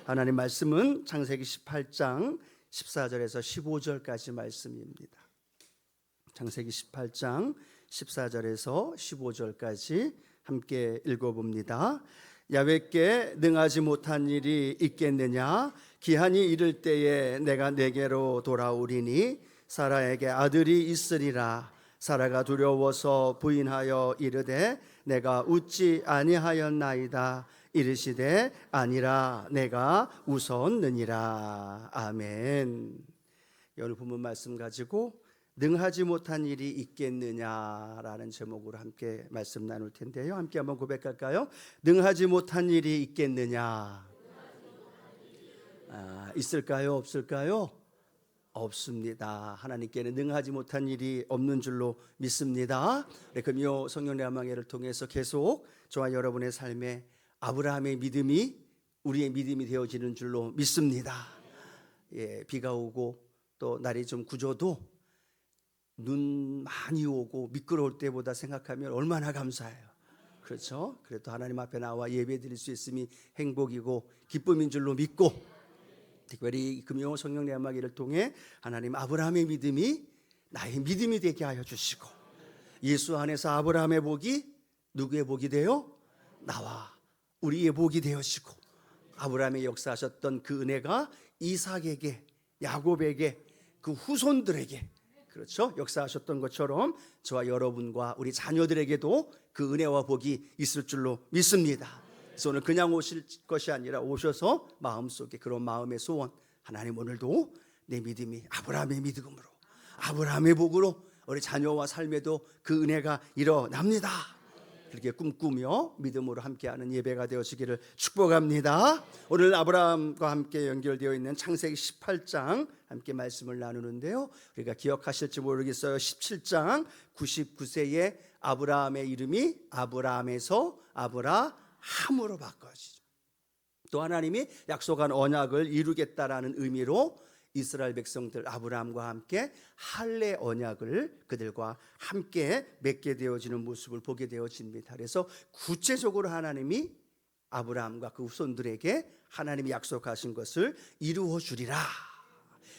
하나님 말씀은 창세기 18장 14절에서 15절까지 말씀입니다. 창세기 18장 14절에서 15절까지 함께 읽어봅니다. 야훼께 능하지 못한 일이 있겠느냐? 기한이 이를 때에 내가 내게로 돌아오리니 사라에게 아들이 있으리라. 사라가 두려워서 부인하여 이르되 내가 웃지 아니하였나이다. 이르시되 아니라 내가 웃었느니라. 아멘. 오늘 본문 말씀 가지고 능하지 못한 일이 있겠느냐라는 제목으로 함께 말씀 나눌 텐데요. 함께 한번 고백할까요? 능하지 못한 일이 있겠느냐? 있을까요? 없을까요? 없습니다. 하나님께는 능하지 못한 일이 없는 줄로 믿습니다. 금요 성령 내한망예를 통해서 계속 저와 여러분의 삶에 아브라함의 믿음이 우리의 믿음이 되어지는 줄로 믿습니다. 비가 오고 또 날이 좀 굳어도 눈 많이 오고 미끄러울 때보다 생각하면 얼마나 감사해요. 그렇죠? 그래도 하나님 앞에 나와 예배 드릴 수 있음이 행복이고 기쁨인 줄로 믿고, 특별히 금요 성령 내한마기를 통해 하나님 아브라함의 믿음이 나의 믿음이 되게 하여 주시고, 예수 안에서 아브라함의 복이 누구의 복이 되어? 나와 우리의 복이 되어지고, 아브라함의 역사하셨던 그 은혜가 이삭에게, 야곱에게, 그 후손들에게, 그렇죠? 역사하셨던 것처럼 저와 여러분과 우리 자녀들에게도 그 은혜와 복이 있을 줄로 믿습니다. 그래서 오늘 그냥 오실 것이 아니라 오셔서 마음속에 그런 마음의 소원, 하나님 오늘도 내 믿음이 아브라함의 믿음으로, 아브라함의 복으로 우리 자녀와 삶에도 그 은혜가 일어납니다. 그렇게 꿈꾸며 믿음으로 함께하는 예배가 되어지기를 축복합니다. 오늘 아브라함과 함께 연결되어 있는 창세기 18장 함께 말씀을 나누는데요, 우리가 기억하실지 모르겠어요. 17장 99세에 아브라함의 이름이 아브라함에서 아브라함으로 바꿔지죠. 또 하나님이 약속한 언약을 이루겠다라는 의미로 이스라엘 백성들 아브라함과 함께 할례 언약을 그들과 함께 맺게 되어지는 모습을 보게 되어집니다. 그래서 구체적으로 하나님이 아브라함과 그 후손들에게 하나님이 약속하신 것을 이루어 주리라.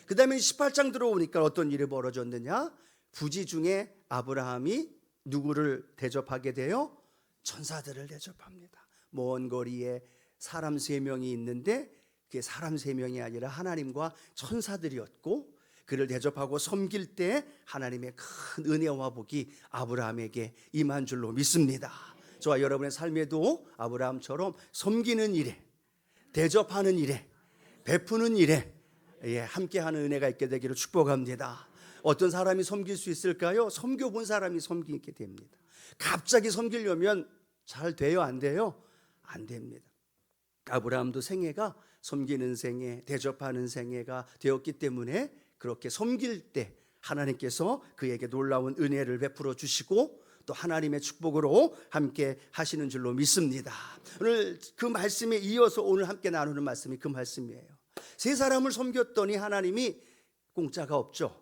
그 다음에 18장 들어오니까 어떤 일이 벌어졌느냐? 부지 중에 아브라함이 누구를 대접하게 돼요? 천사들을 대접합니다. 먼 거리에 사람 3명이 있는데 그게 사람 3명이 아니라 하나님과 천사들이었고, 그를 대접하고 섬길 때 하나님의 큰 은혜와 복이 아브라함에게 임한 줄로 믿습니다. 저와 여러분의 삶에도 아브라함처럼 섬기는 일에, 대접하는 일에, 베푸는 일에 함께하는 은혜가 있게 되기를 축복합니다. 어떤 사람이 섬길 수 있을까요? 섬겨본 사람이 섬기게 됩니다. 갑자기 섬기려면 잘 돼요? 안 돼요? 안 됩니다. 아브라함도 생애가 섬기는 생애, 대접하는 생애가 되었기 때문에 그렇게 섬길 때 하나님께서 그에게 놀라운 은혜를 베풀어 주시고 또 하나님의 축복으로 함께 하시는 줄로 믿습니다. 오늘 그 말씀에 이어서 오늘 함께 나누는 말씀이 그 말씀이에요. 3사람을 섬겼더니 하나님이 공짜가 없죠.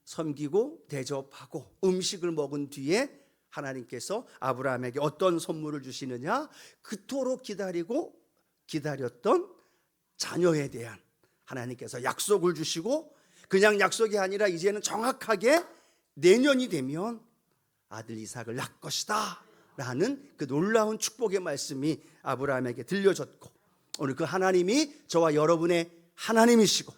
섬기고 대접하고 음식을 먹은 뒤에 하나님께서 아브라함에게 어떤 선물을 주시느냐? 그토록 기다렸던 자녀에 대한 하나님께서 약속을 주시고, 그냥 약속이 아니라 이제는 정확하게 내년이 되면 아들 이삭을 낳을 것이다 라는 그 놀라운 축복의 말씀이 아브라함에게 들려졌고, 오늘 그 하나님이 저와 여러분의 하나님이시고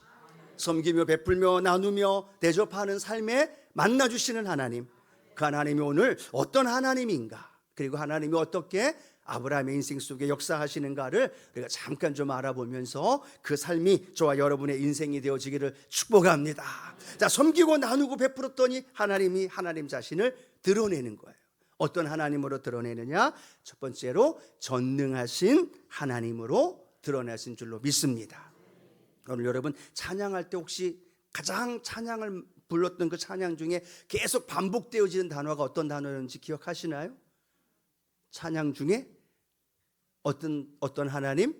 섬기며 베풀며 나누며 대접하는 삶에 만나주시는 하나님, 그 하나님이 오늘 어떤 하나님인가, 그리고 하나님이 어떻게 아브라함의 인생 속에 역사하시는가를 우리가 잠깐 좀 알아보면서 그 삶이 저와 여러분의 인생이 되어지기를 축복합니다. 자, 섬기고 나누고 베풀었더니 하나님이 하나님 자신을 드러내는 거예요. 어떤 하나님으로 드러내느냐? 첫 번째로 전능하신 하나님으로 드러내신 줄로 믿습니다. 오늘 여러분 찬양할 때 혹시 가장 찬양을 불렀던 그 찬양 중에 계속 반복되어지는 단어가 어떤 단어였는지 기억하시나요? 찬양 중에 어떤 하나님?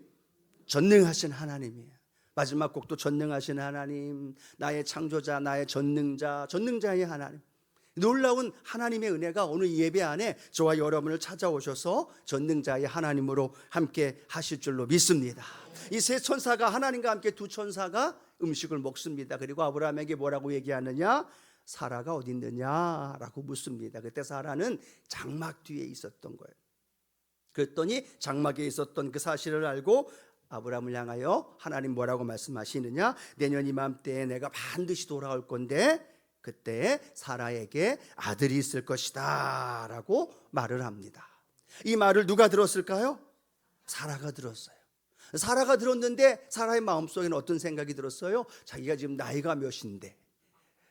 전능하신 하나님이에요. 마지막 곡도 전능하신 하나님, 나의 창조자, 나의 전능자의 하나님. 놀라운 하나님의 은혜가 오늘 예배 안에 저와 여러분을 찾아오셔서 전능자의 하나님으로 함께 하실 줄로 믿습니다. 이 세 천사가 하나님과 함께 두 천사가 음식을 먹습니다. 그리고 아브라함에게 뭐라고 얘기하느냐? 사라가 어디 있느냐라고 묻습니다. 그때 사라는 장막 뒤에 있었던 거예요. 그랬더니 장막에 있었던 그 사실을 알고 아브라함을 향하여 하나님 뭐라고 말씀하시느냐? 내년 이맘때에 내가 반드시 돌아올 건데 그때 사라에게 아들이 있을 것이다 라고 말을 합니다. 이 말을 누가 들었을까요? 사라가 들었어요. 사라가 들었는데 사라의 마음속에는 어떤 생각이 들었어요? 자기가 지금 나이가 몇인데,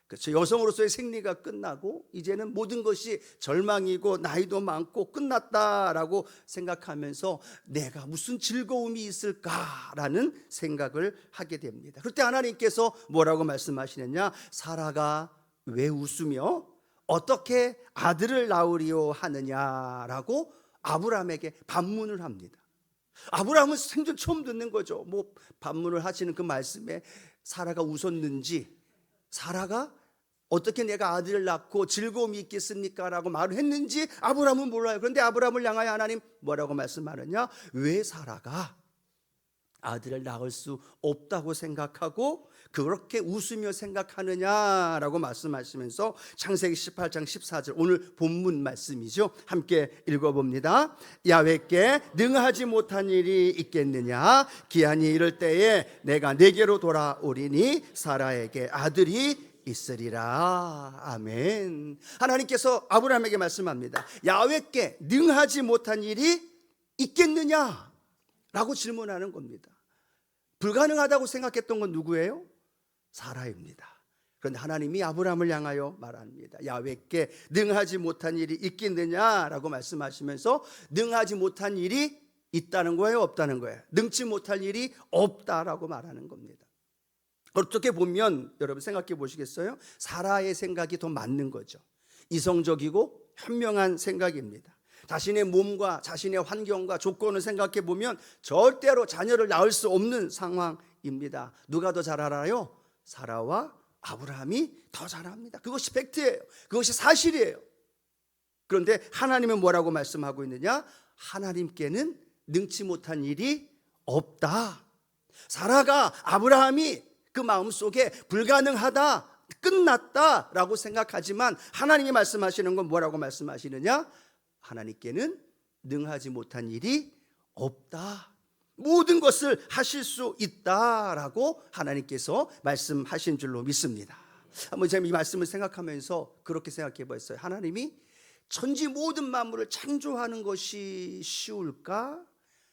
그렇죠? 여성으로서의 생리가 끝나고 이제는 모든 것이 절망이고 나이도 많고 끝났다라고 생각하면서 내가 무슨 즐거움이 있을까라는 생각을 하게 됩니다. 그때 하나님께서 뭐라고 말씀하시느냐? 사라가 왜 웃으며 어떻게 아들을 낳으리오 하느냐라고 아브라함에게 반문을 합니다. 아브라함은 생전 처음 듣는 거죠. 뭐 반문을 하시는 그 말씀에 사라가 웃었는지, 사라가 어떻게 내가 아들을 낳고 즐거움이 있겠습니까? 라고 말을 했는지 아브라함은 몰라요. 그런데 아브라함을 향하여 하나님 뭐라고 말씀하느냐? 왜 사라가 아들을 낳을 수 없다고 생각하고 그렇게 웃으며 생각하느냐라고 말씀하시면서 창세기 18장 14절 오늘 본문 말씀이죠. 함께 읽어봅니다. 야훼께 능하지 못한 일이 있겠느냐? 기한이 이를 때에 내가 내게로 돌아오리니 사라에게 아들이 있으리라. 아멘. 하나님께서 아브라함에게 말씀합니다. 야훼께 능하지 못한 일이 있겠느냐? 라고 질문하는 겁니다. 불가능하다고 생각했던 건 누구예요? 사라입니다. 그런데 하나님이 아브라함을 향하여 말합니다. 야훼께 능하지 못한 일이 있겠느냐라고 말씀하시면서 능하지 못한 일이 있다는 거예요? 없다는 거예요? 능치 못할 일이 없다라고 말하는 겁니다. 어떻게 보면 여러분 생각해 보시겠어요? 사라의 생각이 더 맞는 거죠. 이성적이고 현명한 생각입니다. 자신의 몸과 자신의 환경과 조건을 생각해 보면 절대로 자녀를 낳을 수 없는 상황입니다. 누가 더 잘 알아요? 사라와 아브라함이 더 잘 압니다. 그것이 팩트예요. 그것이 사실이에요. 그런데 하나님은 뭐라고 말씀하고 있느냐? 하나님께는 능치 못한 일이 없다. 사라가 아브라함이 그 마음속에 불가능하다, 끝났다라고 생각하지만 하나님이 말씀하시는 건 뭐라고 말씀하시느냐? 하나님께는 능하지 못한 일이 없다. 모든 것을 하실 수 있다라고 하나님께서 말씀하신 줄로 믿습니다. 한번 제가 이 말씀을 생각하면서 그렇게 생각해 봤어요. 하나님이 천지 모든 만물을 창조하는 것이 쉬울까?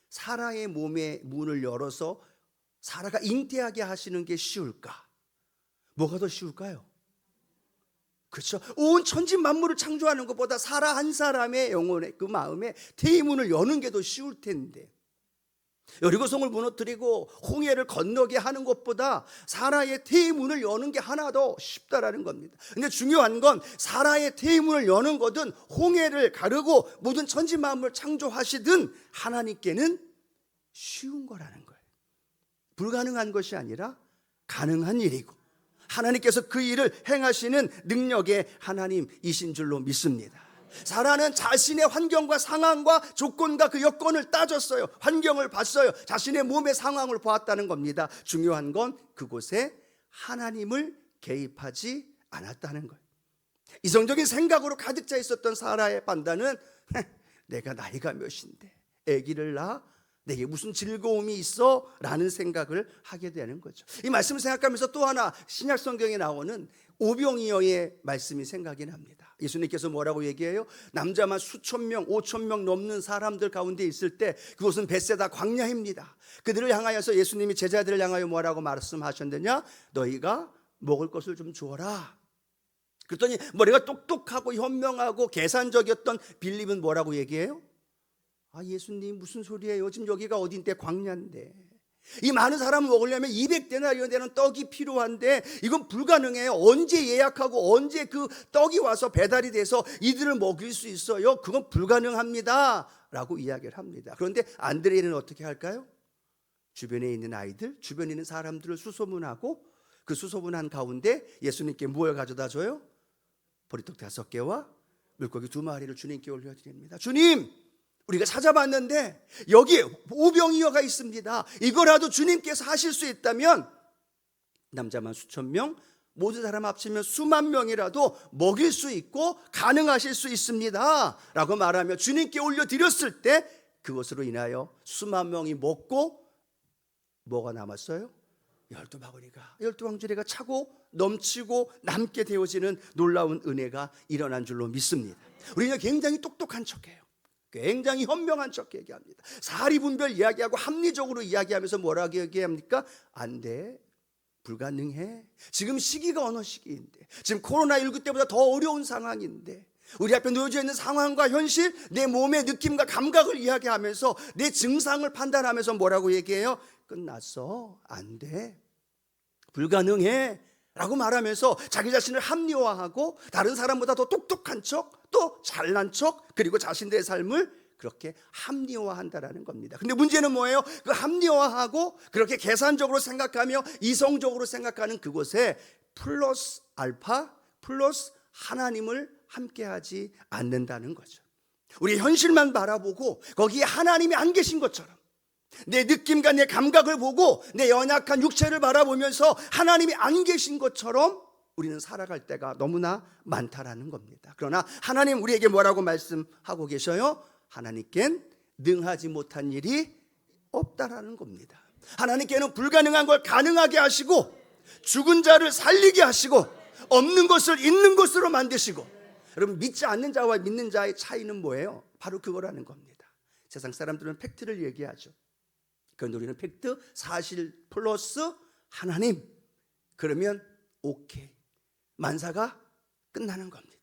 사라의 몸에 문을 열어서 사라가 잉태하게 하시는 게 쉬울까? 뭐가 더 쉬울까요? 그렇죠. 온 천지 만물을 창조하는 것보다 사라 한 사람의 영혼의 그 마음에 태의문을 여는 게 더 쉬울 텐데, 여리고성을 무너뜨리고 홍해를 건너게 하는 것보다 사라의 태의문을 여는 게 하나 더 쉽다라는 겁니다. 근데 중요한 건 사라의 태의문을 여는 거든 홍해를 가르고 모든 천지 만물을 창조하시든 하나님께는 쉬운 거라는 거예요. 불가능한 것이 아니라 가능한 일이고 하나님께서 그 일을 행하시는 능력의 하나님이신 줄로 믿습니다. 사라는 자신의 환경과 상황과 조건과 그 여건을 따졌어요. 환경을 봤어요. 자신의 몸의 상황을 보았다는 겁니다. 중요한 건 그곳에 하나님을 개입하지 않았다는 거예요. 이성적인 생각으로 가득 차 있었던 사라의 판단은 내가 나이가 몇인데 아기를 낳아 내게 무슨 즐거움이 있어? 라는 생각을 하게 되는 거죠. 이 말씀을 생각하면서 또 하나 신약 성경에 나오는 오병이어의 말씀이 생각이 납니다. 예수님께서 뭐라고 얘기해요? 남자만 수천 명, 5천 명 넘는 사람들 가운데 있을 때 그곳은 벳세다 광야입니다. 그들을 향하여서 예수님이 제자들을 향하여 뭐라고 말씀하셨느냐? 너희가 먹을 것을 좀 주어라. 그랬더니 머리가 똑똑하고 현명하고 계산적이었던 빌립은 뭐라고 얘기해요? 아, 예수님 무슨 소리예요? 지금 여기가 어딘데? 광야인데. 이 많은 사람을 먹으려면 200데나리온 되는 떡이 필요한데 이건 불가능해요. 언제 예약하고 언제 그 떡이 와서 배달이 돼서 이들을 먹일 수 있어요? 그건 불가능합니다 라고 이야기를 합니다. 그런데 안드레는 어떻게 할까요? 주변에 있는 아이들, 주변에 있는 사람들을 수소문하고 그 수소문한 가운데 예수님께 무엇을 가져다 줘요? 보리떡 5개와 물고기 2마리를 주님께 올려드립니다. 주님, 우리가 찾아봤는데 여기에 오병이어가 있습니다. 이거라도 주님께서 하실 수 있다면 남자만 수천 명, 모든 사람 합치면 수만 명이라도 먹일 수 있고 가능하실 수 있습니다 라고 말하며 주님께 올려드렸을 때 그것으로 인하여 수만 명이 먹고 뭐가 남았어요? 12바구니가 12방주리가 차고 넘치고 남게 되어지는 놀라운 은혜가 일어난 줄로 믿습니다. 우리는 굉장히 똑똑한 척해요. 굉장히 현명한 척 얘기합니다. 사리분별 이야기하고 합리적으로 이야기하면서 뭐라고 얘기합니까? 안 돼, 불가능해. 지금 시기가 어느 시기인데, 지금 코로나19 때보다 더 어려운 상황인데, 우리 앞에 놓여져 있는 상황과 현실, 내 몸의 느낌과 감각을 이야기하면서 내 증상을 판단하면서 뭐라고 얘기해요? 끝났어, 안 돼, 불가능해 라고 말하면서 자기 자신을 합리화하고 다른 사람보다 더 똑똑한 척, 또 잘난 척, 그리고 자신들의 삶을 그렇게 합리화한다라는 겁니다. 근데 문제는 뭐예요? 그 합리화하고 그렇게 계산적으로 생각하며 이성적으로 생각하는 그곳에 플러스 알파, 플러스 하나님을 함께하지 않는다는 거죠. 우리 현실만 바라보고 거기에 하나님이 안 계신 것처럼, 내 느낌과 내 감각을 보고 내 연약한 육체를 바라보면서 하나님이 안 계신 것처럼 우리는 살아갈 때가 너무나 많다라는 겁니다. 그러나 하나님 우리에게 뭐라고 말씀하고 계셔요? 하나님께는 능하지 못한 일이 없다라는 겁니다. 하나님께는 불가능한 걸 가능하게 하시고, 죽은 자를 살리게 하시고, 없는 것을 있는 것으로 만드시고. 여러분, 믿지 않는 자와 믿는 자의 차이는 뭐예요? 바로 그거라는 겁니다. 세상 사람들은 팩트를 얘기하죠. 그런데 우리는 팩트, 사실 플러스 하나님, 그러면 오케이, 만사가 끝나는 겁니다.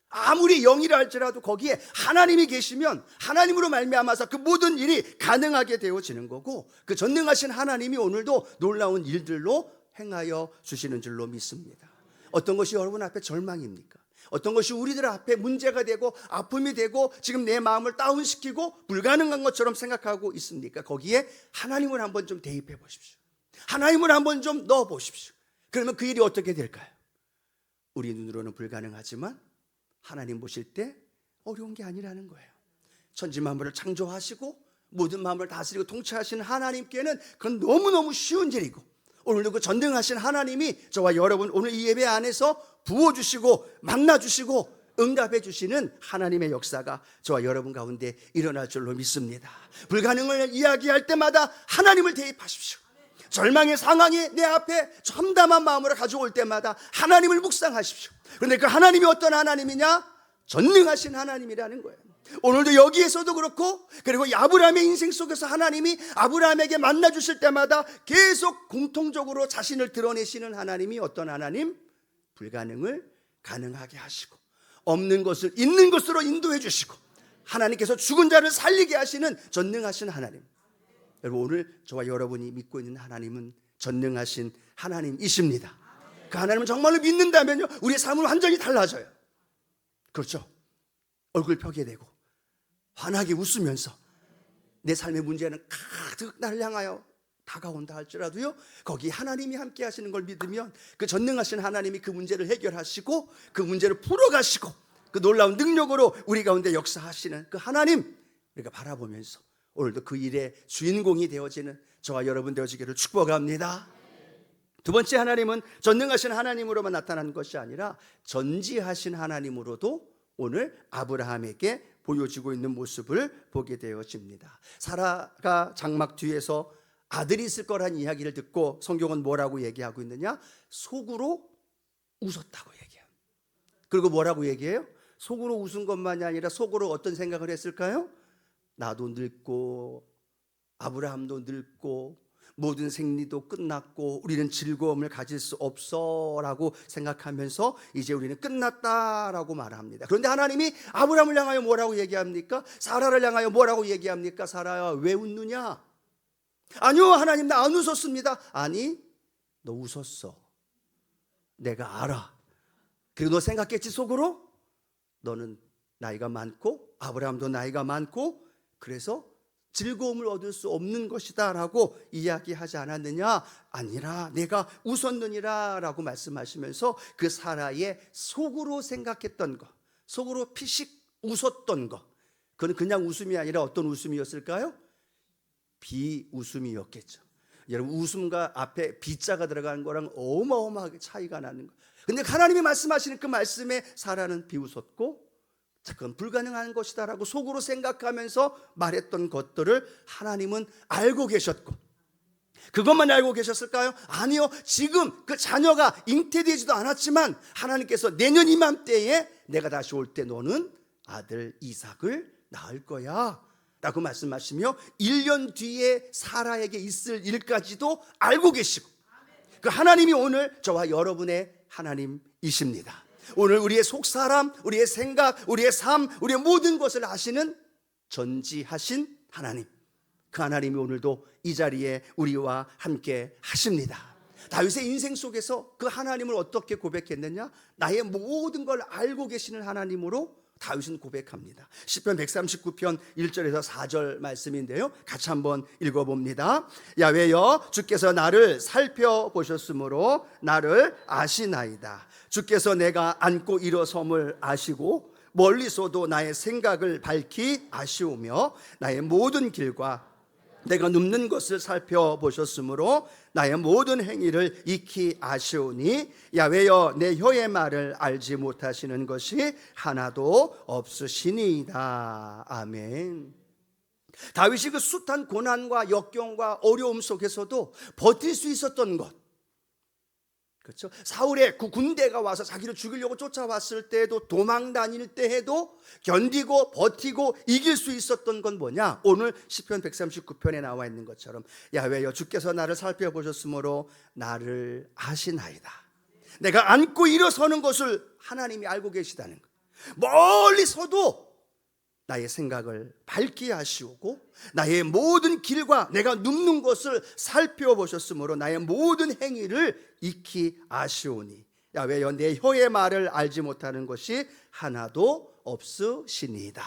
아무리 영이라 할지라도 거기에 하나님이 계시면 하나님으로 말미암아서 그 모든 일이 가능하게 되어지는 거고, 그 전능하신 하나님이 오늘도 놀라운 일들로 행하여 주시는 줄로 믿습니다. 어떤 것이 여러분 앞에 절망입니까? 어떤 것이 우리들 앞에 문제가 되고 아픔이 되고 지금 내 마음을 다운시키고 불가능한 것처럼 생각하고 있습니까? 거기에 하나님을 한번 좀 대입해 보십시오. 하나님을 한번 좀 넣어 보십시오. 그러면 그 일이 어떻게 될까요? 우리 눈으로는 불가능하지만 하나님 보실 때 어려운 게 아니라는 거예요. 천지만물을 창조하시고 모든 마음을 다스리고 통치하시는 하나님께는 그건 너무너무 쉬운 일이고, 오늘도 그 전능하신 하나님이 저와 여러분 오늘 이 예배 안에서 부어주시고 만나주시고 응답해 주시는 하나님의 역사가 저와 여러분 가운데 일어날 줄로 믿습니다. 불가능을 이야기할 때마다 하나님을 대입하십시오. 절망의 상황이 내 앞에 참담한 마음으로 가져올 때마다 하나님을 묵상하십시오. 그런데 그 하나님이 어떤 하나님이냐? 전능하신 하나님이라는 거예요. 오늘도 여기에서도 그렇고, 그리고 아브라함의 인생 속에서 하나님이 아브라함에게 만나주실 때마다 계속 공통적으로 자신을 드러내시는 하나님이 어떤 하나님? 불가능을 가능하게 하시고, 없는 것을 있는 것으로 인도해 주시고, 하나님께서 죽은 자를 살리게 하시는 전능하신 하나님. 여러분, 오늘 저와 여러분이 믿고 있는 하나님은 전능하신 하나님이십니다. 그 하나님을 정말로 믿는다면요, 우리의 삶은 완전히 달라져요. 그렇죠? 얼굴 펴게 되고 환하게 웃으면서 내 삶의 문제는 가득 나를 향하여 다가온다 할지라도요, 거기 하나님이 함께 하시는 걸 믿으면 그 전능하신 하나님이 그 문제를 해결하시고 그 문제를 풀어가시고 그 놀라운 능력으로 우리 가운데 역사하시는 그 하나님, 우리가 바라보면서 오늘도 그 일의 주인공이 되어지는 저와 여러분 되어지기를 축복합니다. 두 번째, 하나님은 전능하신 하나님으로만 나타난 것이 아니라 전지하신 하나님으로도 오늘 아브라함에게 보여지고 있는 모습을 보게 되어집니다. 사라가 장막 뒤에서 아들이 있을 거란 이야기를 듣고 성경은 뭐라고 얘기하고 있느냐? 속으로 웃었다고 얘기해요. 그리고 뭐라고 얘기해요? 속으로 웃은 것만이 아니라 속으로 어떤 생각을 했을까요? 나도 늙고 아브라함도 늙고 모든 생리도 끝났고 우리는 즐거움을 가질 수 없어 라고 생각하면서 이제 우리는 끝났다라고 말합니다. 그런데 하나님이 아브라함을 향하여 뭐라고 얘기합니까? 사라를 향하여 뭐라고 얘기합니까? 사라야, 왜 웃느냐? 아니요, 하나님, 나 안 웃었습니다. 아니, 너 웃었어. 내가 알아. 그리고 너 생각했지 속으로? 너는 나이가 많고 아브라함도 나이가 많고, 그래서 즐거움을 얻을 수 없는 것이다 라고 이야기하지 않았느냐? 아니라 내가 웃었느니라 라고 말씀하시면서 그 사라의 속으로 생각했던 것, 속으로 피식 웃었던 것, 그건 그냥 웃음이 아니라 어떤 웃음이었을까요? 비웃음이었겠죠. 여러분, 웃음과 앞에 비자가 들어간 거랑 어마어마하게 차이가 나는 거예요. 근데 하나님이 말씀하시는 그 말씀에 사라는 비웃었고, 그건 불가능한 것이다 라고 속으로 생각하면서 말했던 것들을 하나님은 알고 계셨고, 그것만 알고 계셨을까요? 아니요. 지금 그 자녀가 잉태되지도 않았지만 하나님께서 내년 이맘때에 내가 다시 올 때 너는 아들 이삭을 낳을 거야 라고 말씀하시며 1년 뒤에 사라에게 있을 일까지도 알고 계시고, 그 하나님이 오늘 저와 여러분의 하나님이십니다. 오늘 우리의 속사람, 우리의 생각, 우리의 삶, 우리의 모든 것을 아시는 전지하신 하나님, 그 하나님이 오늘도 이 자리에 우리와 함께 하십니다. 다윗의 인생 속에서 그 하나님을 어떻게 고백했느냐? 나의 모든 걸 알고 계시는 하나님으로 다윗은 고백합니다. 시편 139편 1절에서 4절 말씀인데요, 같이 한번 읽어봅니다. 야훼여, 주께서 나를 살펴보셨으므로 나를 아시나이다. 주께서 내가 앉고 일어섬을 아시고 멀리서도 나의 생각을 밝히 아시오며 나의 모든 길과 내가 눕는 것을 살펴보셨으므로 나의 모든 행위를 익히 아시오니 야훼여, 내 혀의 말을 알지 못하시는 것이 하나도 없으시니이다. 아멘. 다윗이 그 숱한 고난과 역경과 어려움 속에서도 버틸 수 있었던 것, 그렇죠? 사울의 그 군대가 와서 자기를 죽이려고 쫓아왔을 때에도, 도망 다닐 때에도 견디고 버티고 이길 수 있었던 건 뭐냐? 오늘 시편 139편에 나와 있는 것처럼 야훼여, 주께서 나를 살펴보셨으므로 나를 아시나이다. 내가 앉고 일어서는 것을 하나님이 알고 계시다는 것. 멀리서도 나의 생각을 밝히 아시오고 나의 모든 길과 내가 눕는 것을 살펴보셨으므로 나의 모든 행위를 익히 아시오니 야훼여, 내 혀의 말을 알지 못하는 것이 하나도 없으시니이다.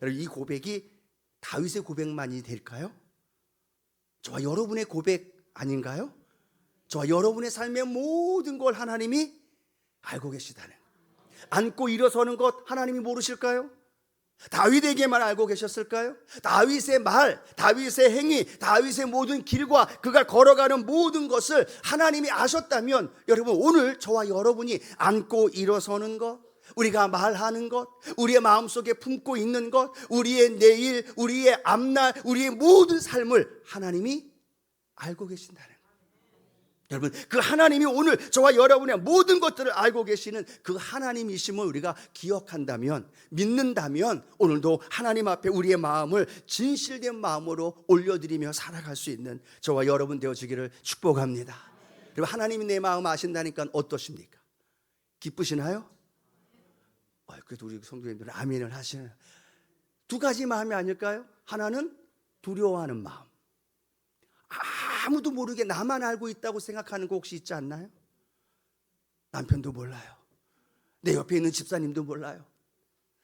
여러분, 이 고백이 다윗의 고백만이 될까요? 저와 여러분의 고백 아닌가요? 저와 여러분의 삶의 모든 걸 하나님이 알고 계시다는, 앉고 일어서는 것 하나님이 모르실까요? 다윗에게만 알고 계셨을까요? 다윗의 말, 다윗의 행위, 다윗의 모든 길과 그가 걸어가는 모든 것을 하나님이 아셨다면, 여러분, 오늘 저와 여러분이 앉고 일어서는 것, 우리가 말하는 것, 우리의 마음속에 품고 있는 것, 우리의 내일, 우리의 앞날, 우리의 모든 삶을 하나님이 알고 계신다는 것. 여러분, 그 하나님이 오늘 저와 여러분의 모든 것들을 알고 계시는 그 하나님이심을 우리가 기억한다면, 믿는다면 오늘도 하나님 앞에 우리의 마음을 진실된 마음으로 올려드리며 살아갈 수 있는 저와 여러분 되어지기를 축복합니다. 그리고 하나님이 내 마음 아신다니까 어떠십니까? 기쁘시나요? 그래도 우리 성도님들은 아멘을 하시는, 두 가지 마음이 아닐까요? 하나는 두려워하는 마음, 아무도 모르게 나만 알고 있다고 생각하는 거 혹시 있지 않나요? 남편도 몰라요. 내 옆에 있는 집사님도 몰라요.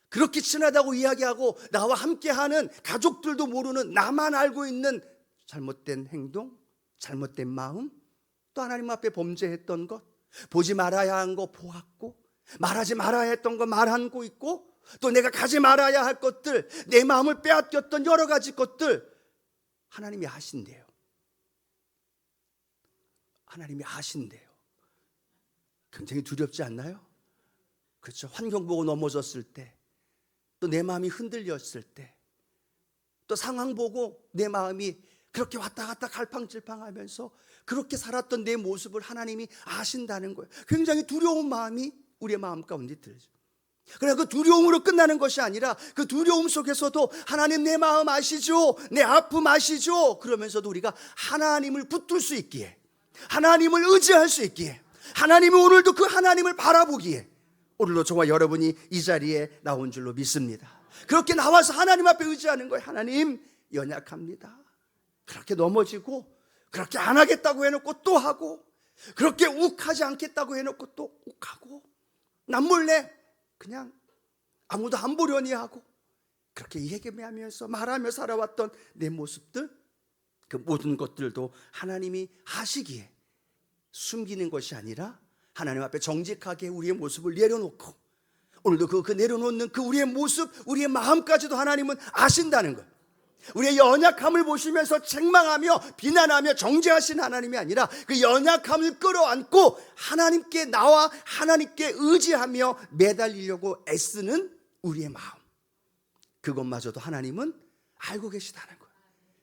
그렇게 친하다고 이야기하고 나와 함께하는 가족들도 모르는, 나만 알고 있는 잘못된 행동, 잘못된 마음, 또 하나님 앞에 범죄했던 것, 보지 말아야 한 거 보았고, 말하지 말아야 했던 거 말하고 있고, 또 내가 가지 말아야 할 것들, 내 마음을 빼앗겼던 여러 가지 것들 하나님이 아신대요. 하나님이 아신대요. 굉장히 두렵지 않나요? 그렇죠. 환경 보고 넘어졌을 때, 또 내 마음이 흔들렸을 때, 또 상황 보고 내 마음이 그렇게 왔다 갔다 갈팡질팡하면서 그렇게 살았던 내 모습을 하나님이 아신다는 거예요. 굉장히 두려운 마음이 우리의 마음 가운데 들죠. 그러나 그 두려움으로 끝나는 것이 아니라, 그 두려움 속에서도 하나님 내 마음 아시죠? 내 아픔 아시죠? 그러면서도 우리가 하나님을 붙들 수 있기에, 하나님을 의지할 수 있기에, 하나님이 오늘도 그 하나님을 바라보기에 오늘도 저와 여러분이 이 자리에 나온 줄로 믿습니다. 그렇게 나와서 하나님 앞에 의지하는 거예요. 하나님, 연약합니다. 그렇게 넘어지고, 그렇게 안 하겠다고 해놓고 또 하고, 그렇게 욱하지 않겠다고 해놓고 또 욱하고, 남몰래 그냥 아무도 안 보려니 하고, 그렇게 얘기하면서 말하며 살아왔던 내 모습들, 그 모든 것들도 하나님이 아시기에 숨기는 것이 아니라 하나님 앞에 정직하게 우리의 모습을 내려놓고, 오늘도 그 내려놓는 그 우리의 모습, 우리의 마음까지도 하나님은 아신다는 것. 우리의 연약함을 보시면서 책망하며 비난하며 정죄하신 하나님이 아니라 그 연약함을 끌어안고 하나님께 나와 하나님께 의지하며 매달리려고 애쓰는 우리의 마음, 그것마저도 하나님은 알고 계시다는 거예요.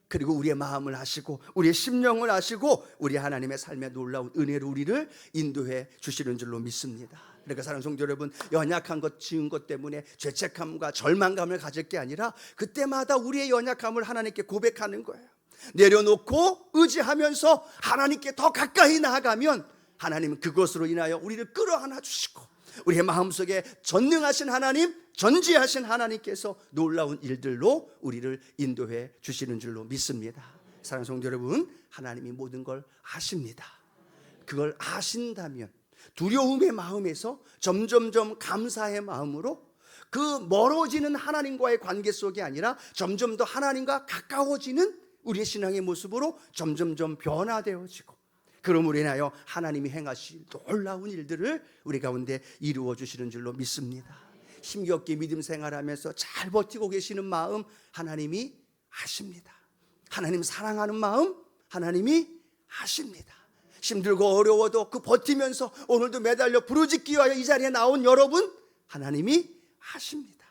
그리고 우리의 마음을 아시고 우리의 심령을 아시고 우리 하나님의 삶의 놀라운 은혜로 우리를 인도해 주시는 줄로 믿습니다. 그러니까 사랑하는 성도 여러분, 연약한 것, 지은 것 때문에 죄책감과 절망감을 가질 게 아니라 그때마다 우리의 연약함을 하나님께 고백하는 거예요. 내려놓고 의지하면서 하나님께 더 가까이 나아가면 하나님은 그것으로 인하여 우리를 끌어안아 주시고, 우리의 마음속에 전능하신 하나님, 전지하신 하나님께서 놀라운 일들로 우리를 인도해 주시는 줄로 믿습니다. 사랑하는 성도 여러분, 하나님이 모든 걸 아십니다. 그걸 아신다면 두려움의 마음에서 점점점 감사의 마음으로 그 멀어지는 하나님과의 관계 속이 아니라 점점 더 하나님과 가까워지는 우리의 신앙의 모습으로 점점점 변화되어지고, 그러므로 인하여 하나님이 행하실 놀라운 일들을 우리 가운데 이루어 주시는 줄로 믿습니다. 힘겹게 믿음 생활하면서 잘 버티고 계시는 마음 하나님이 아십니다. 하나님 사랑하는 마음 하나님이 아십니다. 힘들고 어려워도 그 버티면서 오늘도 매달려 부르짖기 위하여 이 자리에 나온 여러분 하나님이 아십니다.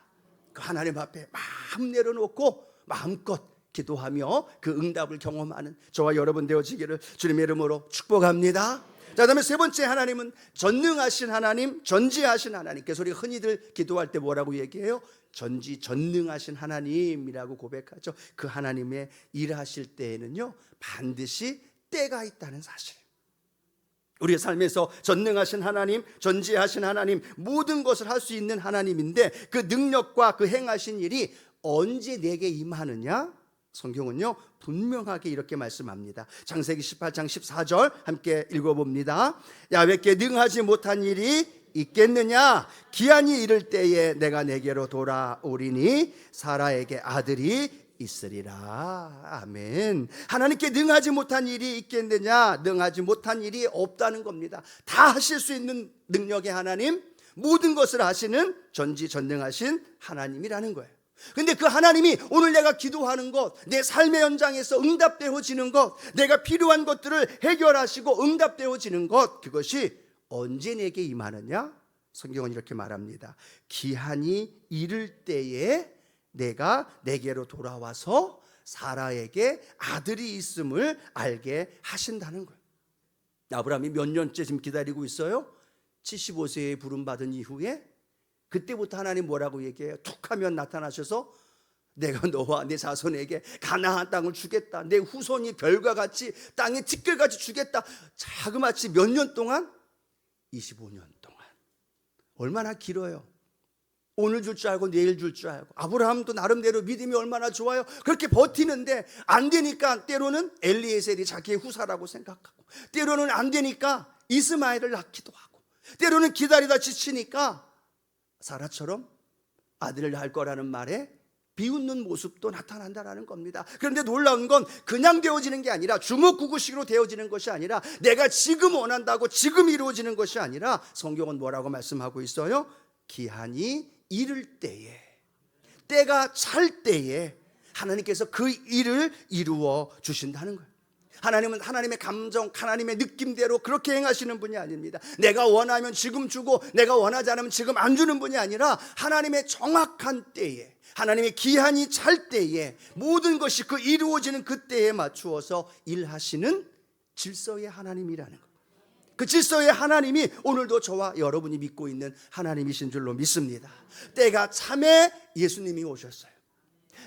그 하나님 앞에 마음 내려놓고 마음껏 기도하며 그 응답을 경험하는 저와 여러분 되어지기를 주님의 이름으로 축복합니다. 자, 그다음에 세 번째 하나님은 전능하신 하나님, 전지하신 하나님께서 우리가 흔히들 기도할 때 뭐라고 얘기해요? 전능하신 하나님이라고 고백하죠. 그 하나님의 일하실 때에는요 반드시 때가 있다는 사실. 우리의 삶에서 전능하신 하나님, 전지하신 하나님, 모든 것을 할 수 있는 하나님인데 그 능력과 그 행하신 일이 언제 내게 임하느냐? 성경은요 분명하게 이렇게 말씀합니다. 창세기 18장 14절 함께 읽어봅니다. 야훼께 능하지 못한 일이 있겠느냐? 기한이 이를 때에 내가 내게로 돌아오리니 사라에게 아들이 있으리라. 아멘. 하나님께 능하지 못한 일이 있겠느냐? 능하지 못한 일이 없다는 겁니다. 다 하실 수 있는 능력의 하나님, 모든 것을 하시는 전지전능하신 하나님이라는 거예요. 근데 그 하나님이 오늘 내가 기도하는 것, 내 삶의 현장에서 응답되어지는 것, 내가 필요한 것들을 해결하시고 응답되어지는 것, 그것이 언제 내게 임하느냐? 성경은 이렇게 말합니다. 기한이 이를 때에 내가 내게로 돌아와서 사라에게 아들이 있음을 알게 하신다는 거예요. 아브라함이 몇 년째 지금 기다리고 있어요? 75세에 부름받은 이후에 그때부터 하나님 뭐라고 얘기해요? 툭 하면 나타나셔서 내가 너와 내 자손에게 가나안 땅을 주겠다, 내 후손이 별과 같이 땅에 티끌같이 주겠다. 자그마치 몇 년 동안? 25년 동안. 얼마나 길어요. 오늘 줄 줄 알고 내일 줄 줄 알고. 아브라함도 나름대로 믿음이 얼마나 좋아요. 그렇게 버티는데 안 되니까 때로는 엘리에셀이 자기의 후사라고 생각하고, 때로는 안 되니까 이스마엘을 낳기도 하고, 때로는 기다리다 지치니까 사라처럼 아들을 낳을 거라는 말에 비웃는 모습도 나타난다라는 겁니다. 그런데 놀라운 건 그냥 되어지는 게 아니라 주먹구구식으로 되어지는 것이 아니라 내가 지금 원한다고 지금 이루어지는 것이 아니라 성경은 뭐라고 말씀하고 있어요? 기한이 이를 때에, 때가 찰 때에 하나님께서 그 일을 이루어 주신다는 거예요. 하나님은 하나님의 감정, 하나님의 느낌대로 그렇게 행하시는 분이 아닙니다. 내가 원하면 지금 주고 내가 원하지 않으면 지금 안 주는 분이 아니라 하나님의 정확한 때에, 하나님의 기한이 찰 때에 모든 것이 그 이루어지는 그 때에 맞추어서 일하시는 질서의 하나님이라는 것. 그 질서의 하나님이 오늘도 저와 여러분이 믿고 있는 하나님이신 줄로 믿습니다. 때가 참에 예수님이 오셨어요.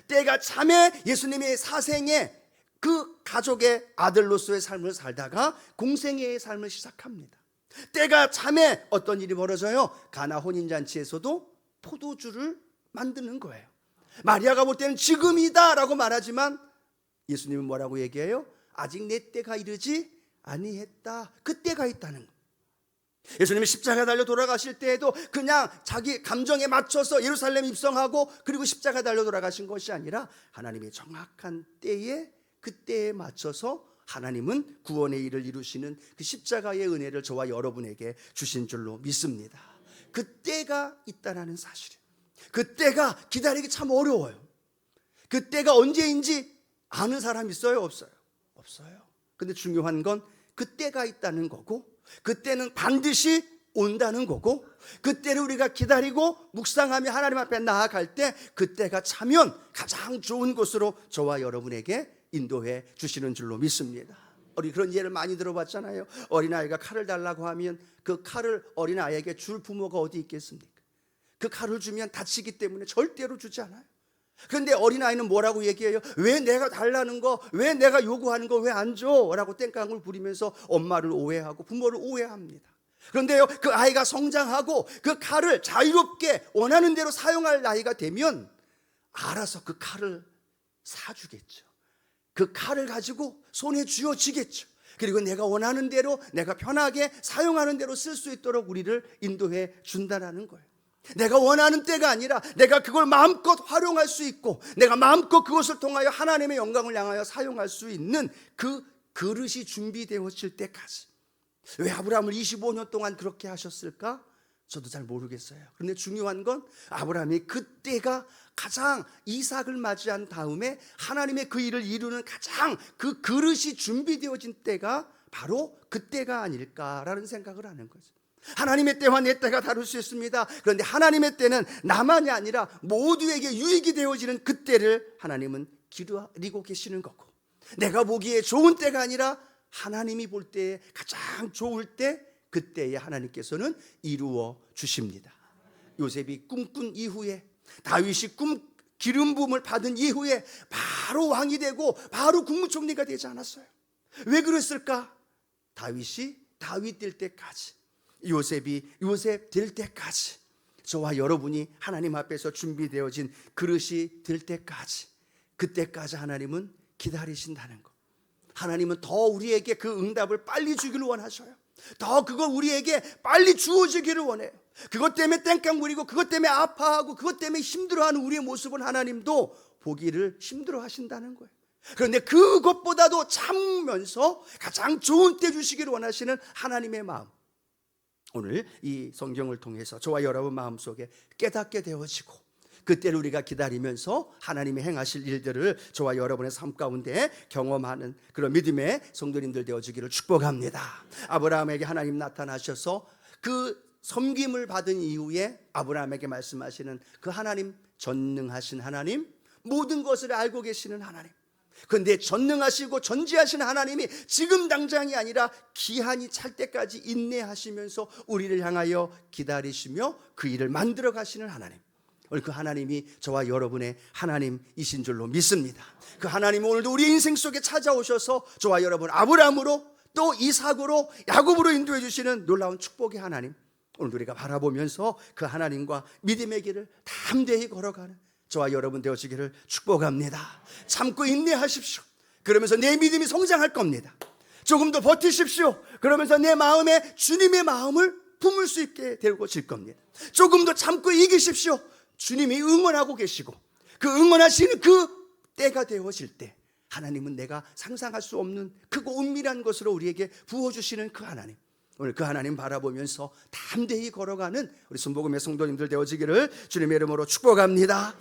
때가 참에 예수님의 사생에 그 가족의 아들로서의 삶을 살다가 공생애의 삶을 시작합니다. 때가 참에 어떤 일이 벌어져요? 가나 혼인잔치에서도 포도주를 만드는 거예요. 마리아가 볼 때는 지금이다 라고 말하지만 예수님은 뭐라고 얘기해요? 아직 내 때가 이르지 아니했다. 그 때가 있다는 거. 예수님이 십자가에 달려 돌아가실 때에도 그냥 자기 감정에 맞춰서 예루살렘 입성하고 그리고 십자가에 달려 돌아가신 것이 아니라 하나님의 정확한 때에 그 때에 맞춰서 하나님은 구원의 일을 이루시는 그 십자가의 은혜를 저와 여러분에게 주신 줄로 믿습니다. 그 때가 있다는 사실이에요. 그 때가 기다리기 참 어려워요. 그 때가 언제인지 아는 사람 있어요? 없어요? 없어요. 근데 중요한 건 그 때가 있다는 거고, 그 때는 반드시 온다는 거고, 그 때를 우리가 기다리고 묵상하며 하나님 앞에 나아갈 때 그 때가 차면 가장 좋은 곳으로 저와 여러분에게 인도해 주시는 줄로 믿습니다. 우리 그런 예를 많이 들어봤잖아요. 어린아이가 칼을 달라고 하면 그 칼을 어린아이에게 줄 부모가 어디 있겠습니까? 그 칼을 주면 다치기 때문에 절대로 주지 않아요. 그런데 어린아이는 뭐라고 얘기해요? 왜 내가 달라는 거, 왜 내가 요구하는 거 왜 안 줘? 라고 땡깡을 부리면서 엄마를 오해하고 부모를 오해합니다. 그런데요, 그 아이가 성장하고 그 칼을 자유롭게 원하는 대로 사용할 나이가 되면 알아서 그 칼을 사주겠죠. 그 칼을 가지고 손에 쥐어지겠죠. 그리고 내가 원하는 대로, 내가 편하게 사용하는 대로 쓸 수 있도록 우리를 인도해 준다는 거예요. 내가 원하는 때가 아니라 내가 그걸 마음껏 활용할 수 있고, 내가 마음껏 그것을 통하여 하나님의 영광을 향하여 사용할 수 있는 그 그릇이 준비되어질 때까지. 왜 아브라함을 25년 동안 그렇게 하셨을까? 저도 잘 모르겠어요. 그런데 중요한 건 아브라함이 그때가 가장 이삭을 맞이한 다음에 하나님의 그 일을 이루는 가장 그 그릇이 준비되어진 때가 바로 그때가 아닐까라는 생각을 하는 거죠. 하나님의 때와 내 때가 다를 수 있습니다. 그런데 하나님의 때는 나만이 아니라 모두에게 유익이 되어지는 그 때를 하나님은 기다리고 계시는 거고, 내가 보기에 좋은 때가 아니라 하나님이 볼 때에 가장 좋을 때, 그때에 하나님께서는 이루어 주십니다. 요셉이 꿈꾼 이후에, 다윗이 기름 부음을 받은 이후에 바로 왕이 되고 바로 국무총리가 되지 않았어요. 왜 그랬을까? 다윗이 다윗 될 때까지, 요셉이 요셉 될 때까지, 저와 여러분이 하나님 앞에서 준비되어진 그릇이 될 때까지, 그때까지 하나님은 기다리신다는 것. 하나님은 더 우리에게 그 응답을 빨리 주기를 원하셔요. 더 그걸 우리에게 빨리 주어지기를 원해요. 그것 때문에 땡깡 부리고 그것 때문에 아파하고 그것 때문에 힘들어하는 우리의 모습은 하나님도 보기를 힘들어하신다는 거예요. 그런데 그것보다도 참으면서 가장 좋은 때 주시기를 원하시는 하나님의 마음, 오늘 이 성경을 통해서 저와 여러분 마음속에 깨닫게 되어지고, 그때를 우리가 기다리면서 하나님이 행하실 일들을 저와 여러분의 삶 가운데 경험하는 그런 믿음의 성도님들 되어지기를 축복합니다. 아브라함에게 하나님 나타나셔서 그 섬김을 받은 이후에 아브라함에게 말씀하시는 그 하나님, 전능하신 하나님, 모든 것을 알고 계시는 하나님, 그런데 전능하시고 전지하신 하나님이 지금 당장이 아니라 기한이 찰 때까지 인내하시면서 우리를 향하여 기다리시며 그 일을 만들어 가시는 하나님, 오늘 그 하나님이 저와 여러분의 하나님이신 줄로 믿습니다. 그 하나님은 오늘도 우리 인생 속에 찾아오셔서 저와 여러분 아브라함으로 또 이삭으로 야곱으로 인도해 주시는 놀라운 축복의 하나님, 오늘도 우리가 바라보면서 그 하나님과 믿음의 길을 담대히 걸어가는 저와 여러분 되어지기를 축복합니다. 참고 인내하십시오. 그러면서 내 믿음이 성장할 겁니다. 조금 더 버티십시오. 그러면서 내 마음에 주님의 마음을 품을 수 있게 되어질 겁니다. 조금 더 참고 이기십시오. 주님이 응원하고 계시고 그 응원하시는 그 때가 되어질 때 하나님은 내가 상상할 수 없는 크고 은밀한 것으로 우리에게 부어주시는 그 하나님, 오늘 그 하나님 바라보면서 담대히 걸어가는 우리 순복음의 성도님들 되어지기를 주님의 이름으로 축복합니다.